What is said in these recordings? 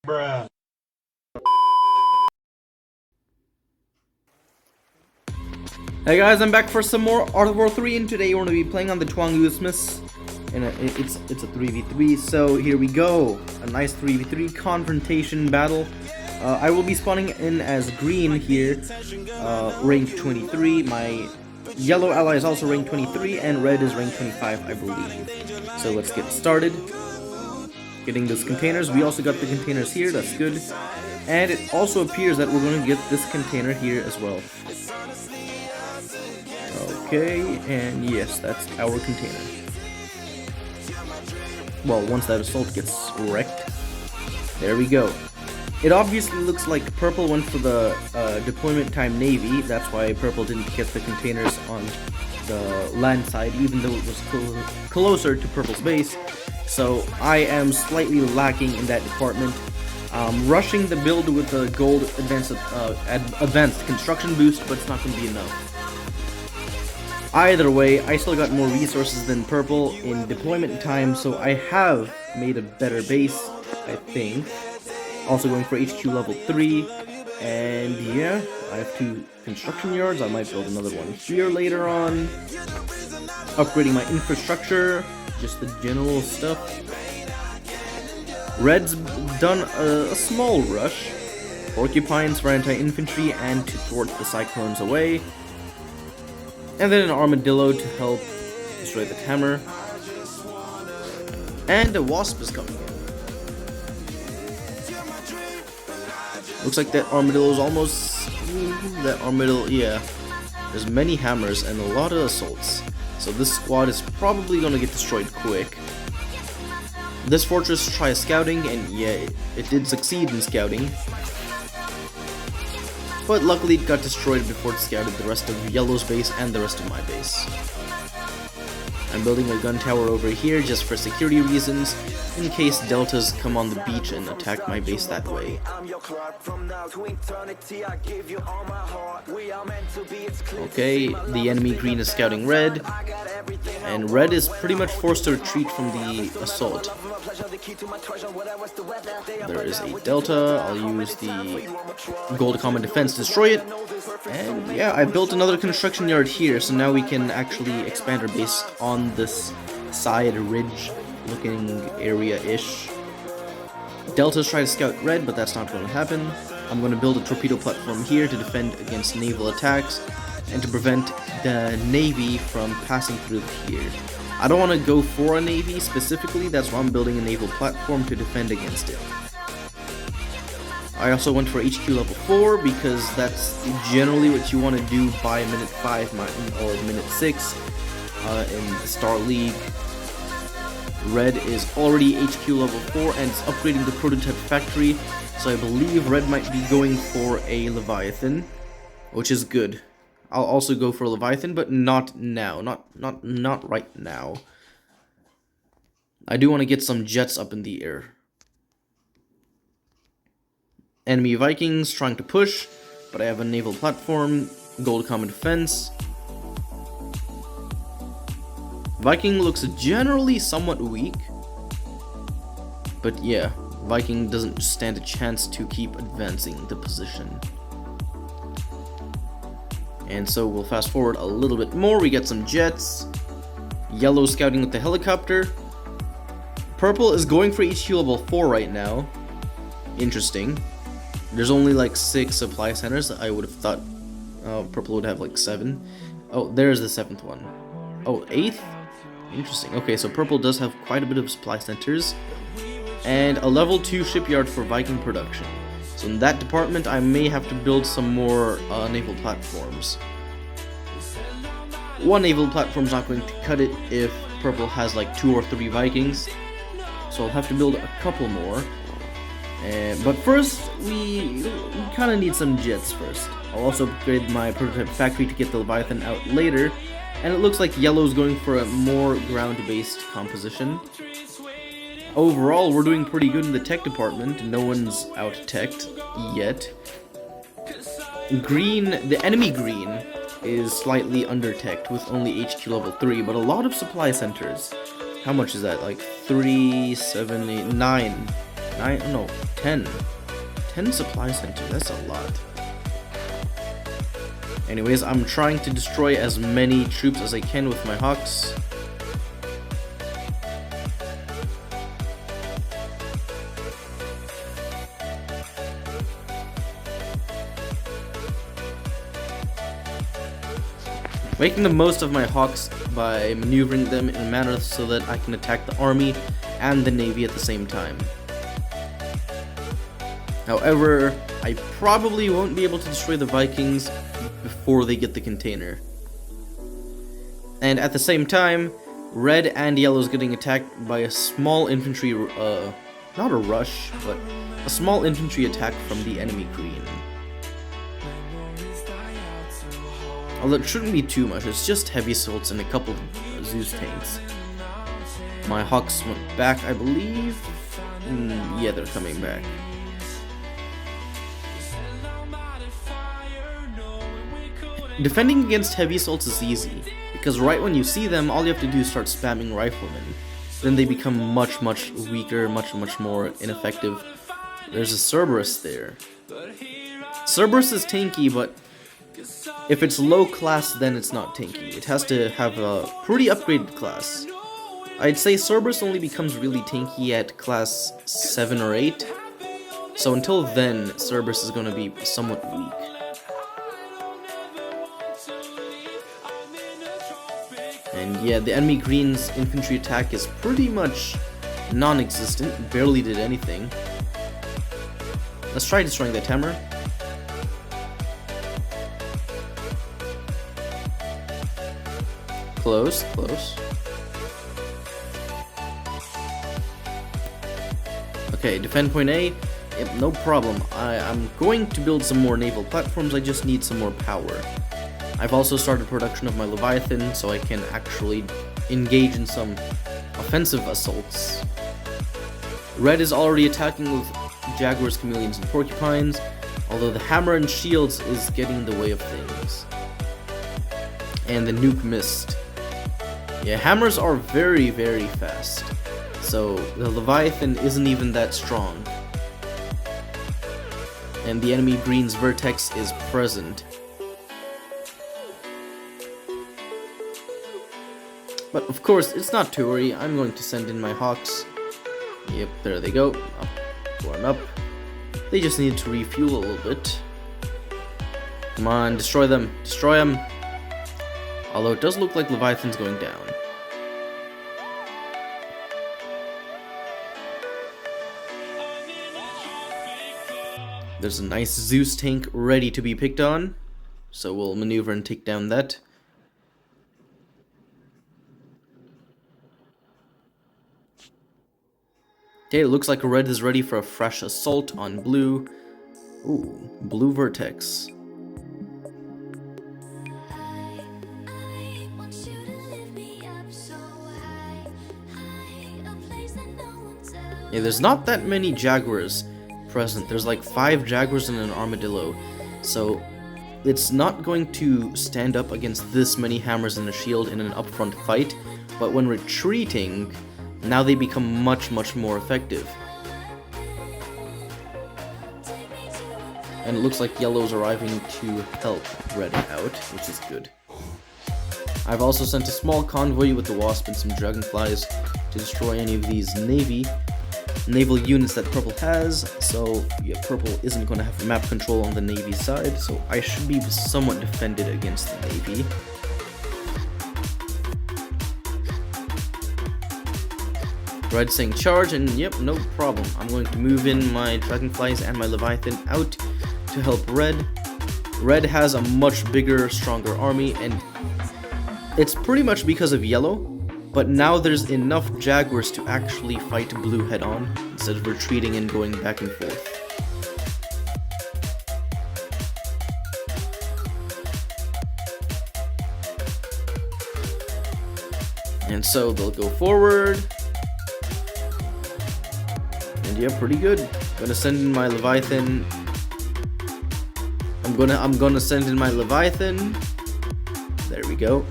Bruh. Hey guys, I'm back for some more Art of War 3, and today we're going to be playing on the Twang Usmas, and it's a 3v3, so here we go. A nice 3v3 confrontation battle. I will be spawning in as green here, rank 23. My yellow ally is also rank 23, and red is rank 25, I believe. So let's get started. Getting those containers. We also got the containers here, that's good. And it also appears that we're going to get this container here as well. Okay, and yes, that's our container. Well, once that assault gets wrecked, there we go. It obviously looks like purple went for the deployment time navy. That's why purple didn't get the containers on the land side, even though it was closer to purple's base. So I am slightly lacking in that department. Rushing the build with the gold advanced construction boost, but it's not going to be enough. Either way, I still got more resources than purple in deployment time, so I have made a better base, I think. Also going for HQ level 3, and yeah, I have 2 construction yards. I might build another one here later on. Upgrading my infrastructure, just the general stuff. Red's done a small rush. Porcupines for anti-infantry and to thwart the cyclones away. And then an armadillo to help destroy the hammer. And a wasp is coming in. Looks like that armadillo's almost... that armadillo, yeah. There's many hammers and a lot of assaults. So this squad is probably gonna get destroyed quick. This fortress tries scouting, and yeah, it did succeed in scouting. But luckily it got destroyed before it scouted the rest of Yellow's base and the rest of my base. I'm building a gun tower over here just for security reasons, in case deltas come on the beach and attack my base that way. Okay, the enemy green is scouting red, and red is pretty much forced to retreat from the assault. There is a delta. I'll use the gold common defense to destroy it. And yeah, I built another construction yard here, so now we can actually expand our base on this side ridge looking area-ish. Deltas try to scout red, but that's not going to happen. I'm going to build a torpedo platform here to defend against naval attacks and to prevent the navy from passing through here. I don't want to go for a navy specifically, that's why I'm building a naval platform to defend against it. I also went for HQ level 4 because that's generally what you want to do by minute 5 or minute 6 in the Star League. Red is already HQ level 4 and it's upgrading the prototype factory, so I believe red might be going for a Leviathan, which is good. I'll also go for a Leviathan, but not now, not right now. I do want to get some jets up in the air. Enemy Vikings trying to push, but I have a naval platform, gold common defense. Viking looks generally somewhat weak, but yeah, Viking doesn't stand a chance to keep advancing the position. And so we'll fast forward a little bit more. We get some jets. Yellow scouting with the helicopter. Purple is going for HQ level 4 right now. Interesting. There's only like 6 supply centers. I would have thought purple would have like 7. Oh, there's the 7th one. Oh, 8th? Interesting. Okay, so purple does have quite a bit of supply centers. And a level 2 shipyard for Viking production. So in that department, I may have to build some more naval platforms. One naval platform's not going to cut it if purple has like 2 or 3 Vikings. So I'll have to build a couple more. But first, we kind of need some jets first. I'll also upgrade my prototype factory to get the Leviathan out later. And it looks like yellow's going for a more ground-based composition. Overall, we're doing pretty good in the tech department. No one's out-teched yet. Green, the enemy green, is slightly under-teched with only HQ level 3, but a lot of supply centers. How much is that? Like 3, 7, 8, 9. 9? No, 10. 10 supply centers, that's a lot. Anyways, I'm trying to destroy as many troops as I can with my Hawks. Making the most of my Hawks by maneuvering them in a manner so that I can attack the army and the navy at the same time. However, I probably won't be able to destroy the Vikings before they get the container. And at the same time, red and yellow is getting attacked by a small infantry, not a rush, but a small infantry attack from the enemy green. Although it shouldn't be too much, it's just heavy assaults and a couple of Zeus tanks. My Hawks went back, I believe. Yeah, they're coming back. Defending against heavy assaults is easy, because right when you see them, all you have to do is start spamming riflemen. Then they become much weaker, much more ineffective. There's a Cerberus there. Cerberus is tanky, but if it's low class, then it's not tanky. It has to have a pretty upgraded class. I'd say Cerberus only becomes really tanky at class 7 or 8. So until then, Cerberus is going to be somewhat weak. And yeah, the enemy green's infantry attack is pretty much non-existent, barely did anything. Let's try destroying that hammer. Close. Okay, defend point A. Yep, no problem. I'm going to build some more naval platforms, I just need some more power. I've also started production of my Leviathan, so I can actually engage in some offensive assaults. Red is already attacking with jaguars, chameleons, and porcupines, although the hammer and shields is getting in the way of things. And the nuke missed. Yeah, hammers are very fast, so the Leviathan isn't even that strong. And the enemy green's vertex is present. But of course, it's not to worry, I'm going to send in my Hawks. Yep, there they go, going up. They just need to refuel a little bit. Come on, destroy them, Although it does look like Leviathan's going down. There's a nice Zeus tank ready to be picked on, so we'll maneuver and take down that. Okay, it looks like red is ready for a fresh assault on blue. Ooh, blue vertex. Yeah, there's not that many jaguars present. There's like 5 jaguars and an armadillo. So it's not going to stand up against this many hammers and a shield in an upfront fight, but when retreating, now they become much more effective. And it looks like yellow's arriving to help red out, which is good. I've also sent a small convoy with the wasp and some dragonflies to destroy any of these naval units that purple has, so yeah, purple isn't going to have map control on the navy side, so I should be somewhat defended against the navy. Red saying charge, and yep, no problem. I'm going to move in my dragonflies and my Leviathan out to help red. Red has a much bigger, stronger army, and it's pretty much because of yellow, but now there's enough jaguars to actually fight blue head on, instead of retreating and going back and forth. And so they'll go forward. And yeah, pretty good. Gonna send in my Leviathan. I'm gonna send in my Leviathan. There we go.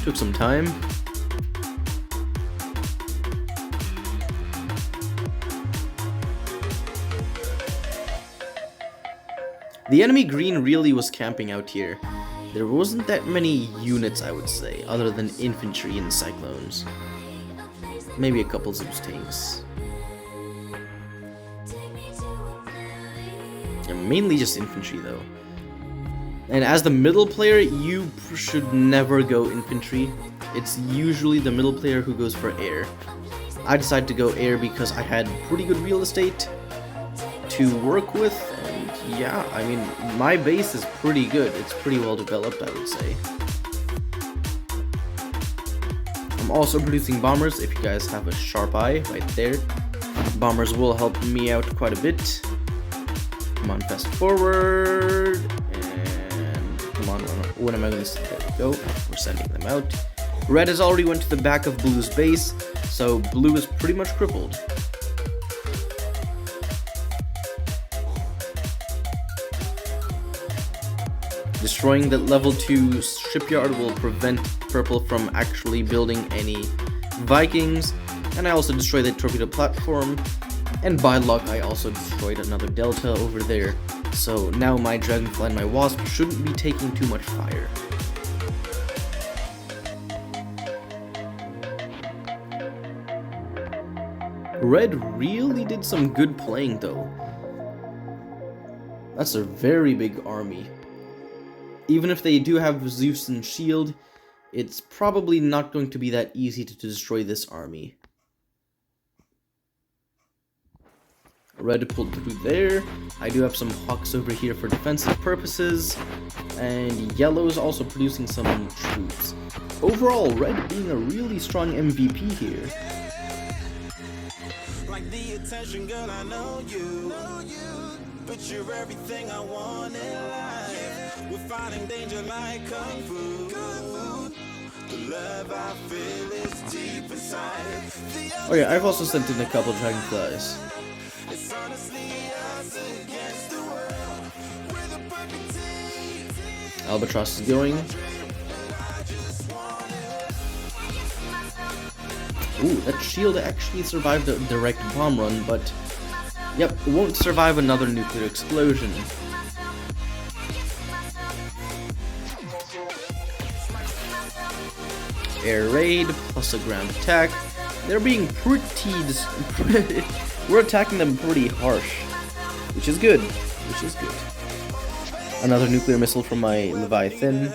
Took some time. The enemy green really was camping out here. There wasn't that many units, I would say, other than infantry and cyclones. Maybe a couple Zeus tanks. And mainly just infantry, though. And as the middle player, you should never go infantry. It's usually the middle player who goes for air. I decided to go air because I had pretty good real estate to work with, and yeah, I mean, my base is pretty good. It's pretty well developed, I would say. I'm also producing bombers, if you guys have a sharp eye right there. Bombers will help me out quite a bit. Come on, fast forward, and come on, when am I going to, there we go, we're sending them out. Red has already went to the back of Blue's base, so Blue is pretty much crippled. Destroying the level 2 shipyard will prevent Purple from actually building any Vikings, and I also destroyed the torpedo platform, and by luck I also destroyed another Delta over there, so now my Dragonfly and my Wasp shouldn't be taking too much fire. Red really did some good playing though. That's a very big army. Even if they do have Zeus and Shield, it's probably not going to be that easy to destroy this army. Red pulled through there. I do have some Hawks over here for defensive purposes. And Yellow is also producing some troops. Overall, Red being a really strong MVP here. Like the attention, girl, I know you, but you're everything I want in life. We're fighting danger like kung fu. The love I feel is deep inside. Oh yeah, I've also sent in a couple Dragonflies. It's honestly us against the world. We're the perfect team. Albatross is going. Ooh, that shield actually survived a direct bomb run, but yep, it won't survive another nuclear explosion. Air raid plus a ground attack. They're being pretty we're attacking them pretty harsh, which is good. Another nuclear missile from my Leviathan.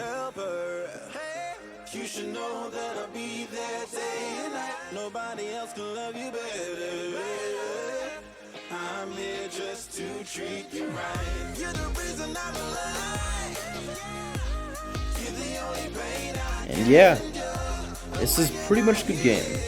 Nobody else can love you better. I'm here just to treat you right. You're the reason I'm alive. You're the only pain I. And yeah, this is pretty much a good game.